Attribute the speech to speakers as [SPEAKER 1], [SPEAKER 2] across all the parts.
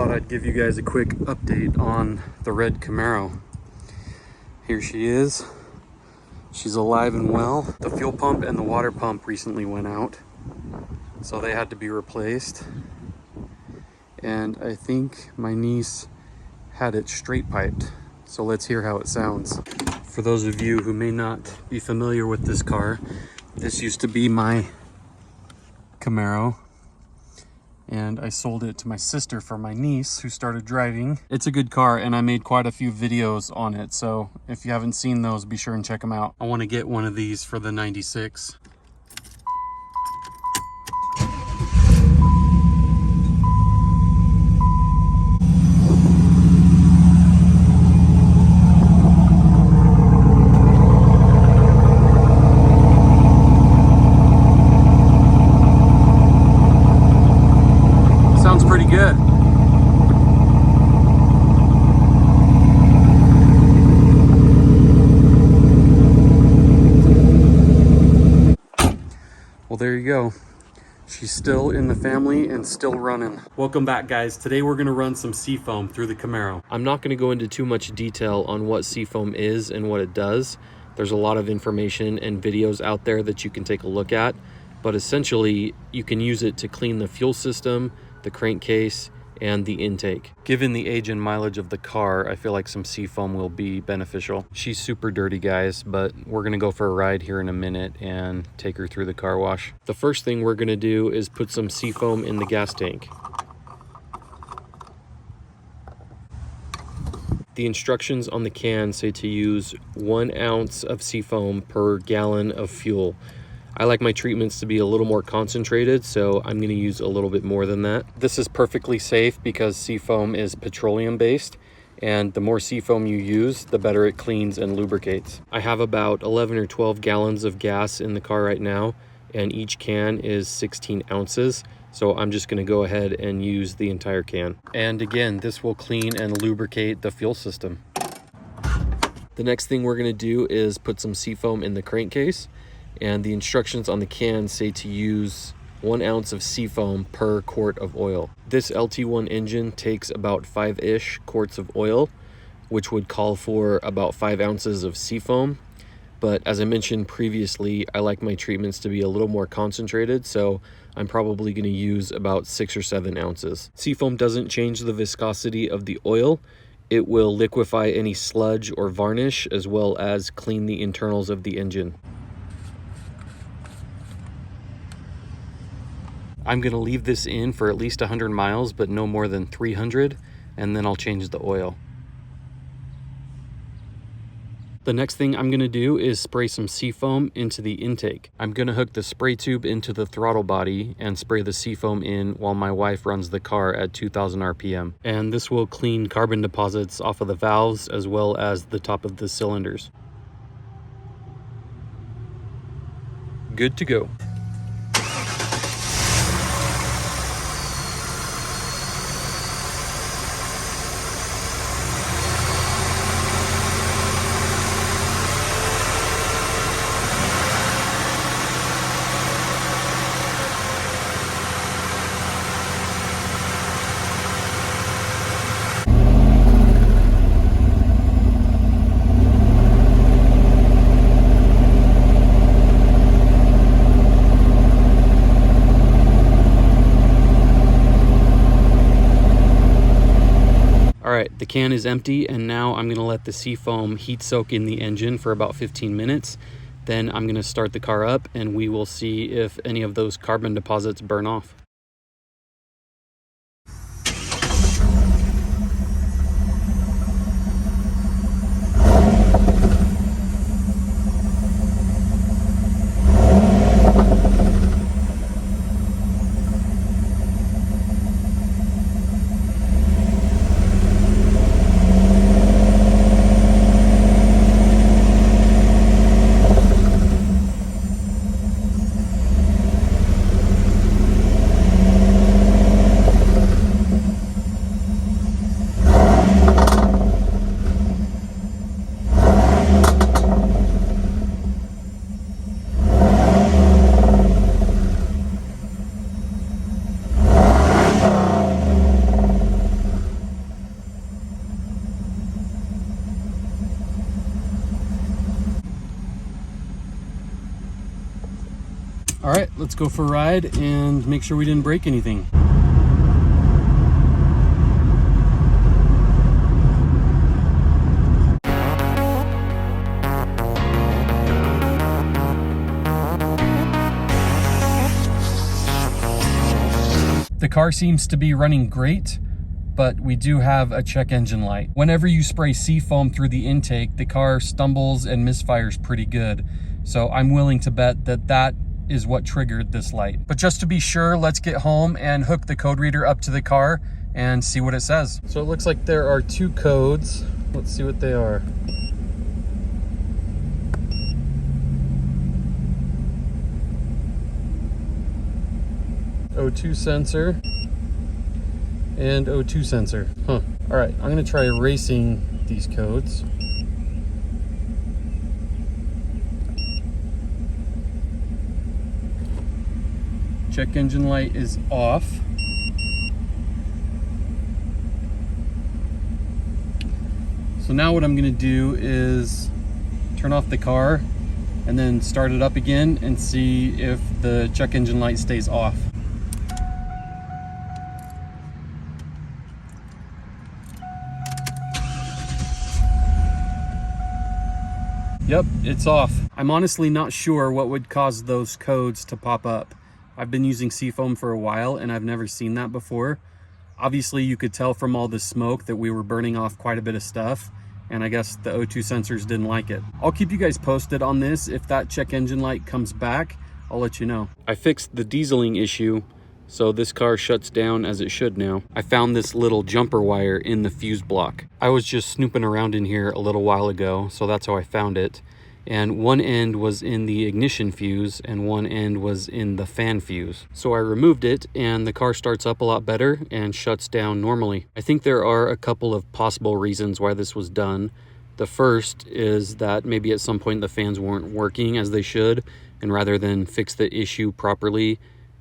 [SPEAKER 1] thought I'd give you guys a quick update on the red Camaro. Here she is. She's alive and well. The fuel pump and the water pump recently went out, so they had to be replaced. And I think my niece had it straight piped. So let's hear how it sounds. For those of you who may not be familiar with this car, this used to be my Camaro, and I sold it to my sister for my niece who started driving. It's a good car, and I made quite a few videos on it, so if you haven't seen those, be sure and check them out. I want to get one of these for the 96. Sounds pretty good. Well, there you go. She's still in the family and still running. Welcome back, guys. Today we're gonna run some seafoam through the Camaro. I'm not gonna go into too much detail on what seafoam is and what it does. There's a lot of information and videos out there that you can take a look at, but essentially you can use it to clean the fuel system, the crankcase, and the intake. Given the age and mileage of the car, I feel like some seafoam will be beneficial. She's super dirty, guys, but we're gonna go for a ride here in a minute and take her through the car wash. The first thing we're gonna do is put some seafoam in the gas tank. The instructions on the can say to use 1 ounce of seafoam per gallon of fuel. I like my treatments to be a little more concentrated, so I'm going to use a little bit more than that. This is perfectly safe because seafoam is petroleum based, and the more seafoam you use, the better it cleans and lubricates. I have about 11 or 12 gallons of gas in the car right now, and each can is 16 ounces. So I'm just going to go ahead and use the entire can. And again, this will clean and lubricate the fuel system. The next thing we're going to do is put some seafoam in the crankcase. And the instructions on the can say to use 1 ounce of seafoam per quart of oil. This LT1 engine takes about 5-ish quarts of oil, which would call for about 5 ounces of seafoam. But as I mentioned previously, I like my treatments to be a little more concentrated, so I'm probably going to use about 6 or 7 ounces. Seafoam doesn't change the viscosity of the oil. It will liquefy any sludge or varnish, as well as clean the internals of the engine. I'm going to leave this in for at least 100 miles, but no more than 300, and then I'll change the oil. The next thing I'm going to do is spray some seafoam into the intake. I'm going to hook the spray tube into the throttle body and spray the seafoam in while my wife runs the car at 2,000 RPM. And this will clean carbon deposits off of the valves as well as the top of the cylinders. Good to go. Alright, the can is empty, and now I'm going to let the seafoam heat soak in the engine for about 15 minutes. Then I'm going to start the car up and we will see if any of those carbon deposits burn off. let's go for a ride and make sure we didn't break anything. The car seems to be running great, but we do have a check engine light. Whenever you spray seafoam through the intake, the car stumbles and misfires pretty good. So I'm willing to bet that that is what triggered this light. But just to be sure, let's get home and hook the code reader up to the car and see what it says. So it looks like there are 2 codes. Let's see what they are. O2 sensor and O2 sensor. All right, I'm gonna try erasing these codes. Check engine light is off. So now what I'm gonna do is turn off the car and then start it up again and see if the check engine light stays off. Yep, it's off. I'm honestly not sure what would cause those codes to pop up. I've been using seafoam for a while and I've never seen that before. Obviously you could tell from all the smoke that we were burning off quite a bit of stuff, and I guess the O2 sensors didn't like it. I'll keep you guys posted on this. If that check engine light comes back, I'll let you know. I fixed the dieseling issue, so this car shuts down as it should now. I found this little jumper wire in the fuse block. I was just snooping around in here a little while ago, so that's how I found it. And one end was in the ignition fuse and one end was in the fan fuse. So I removed it and the car starts up a lot better and shuts down normally. I think there are a couple of possible reasons why this was done. The first is that maybe at some point the fans weren't working as they should, and rather than fix the issue properly,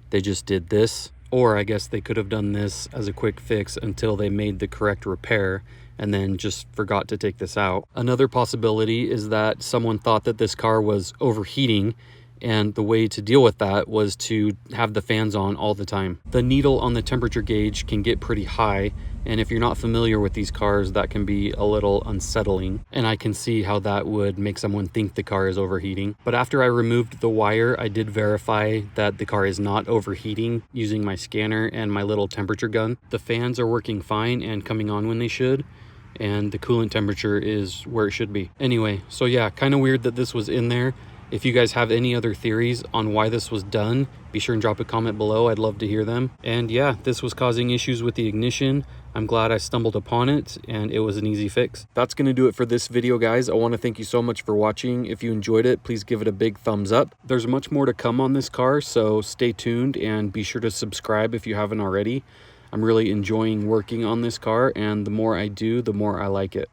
[SPEAKER 1] they just did this. Or I guess they could have done this as a quick fix until they made the correct repair and then just forgot to take this out. Another possibility is that someone thought that this car was overheating, and the way to deal with that was to have the fans on all the time. The needle on the temperature gauge can get pretty high, and if you're not familiar with these cars, that can be a little unsettling, and I can see how that would make someone think the car is overheating. But after I removed the wire, I did verify that the car is not overheating using my scanner and my little temperature gun. The fans are working fine and coming on when they should, and the coolant temperature is where it should be. Anyway, so yeah, kind of weird that this was in there. If you guys have any other theories on why this was done, be sure and drop a comment below. I'd love to hear them. And yeah, this was causing issues with the ignition. I'm glad I stumbled upon it and it was an easy fix. That's gonna do it for this video, guys. I wanna thank you so much for watching. If you enjoyed it, please give it a big thumbs up. There's much more to come on this car, so stay tuned and be sure to subscribe if you haven't already. I'm really enjoying working on this car, and the more I do, the more I like it.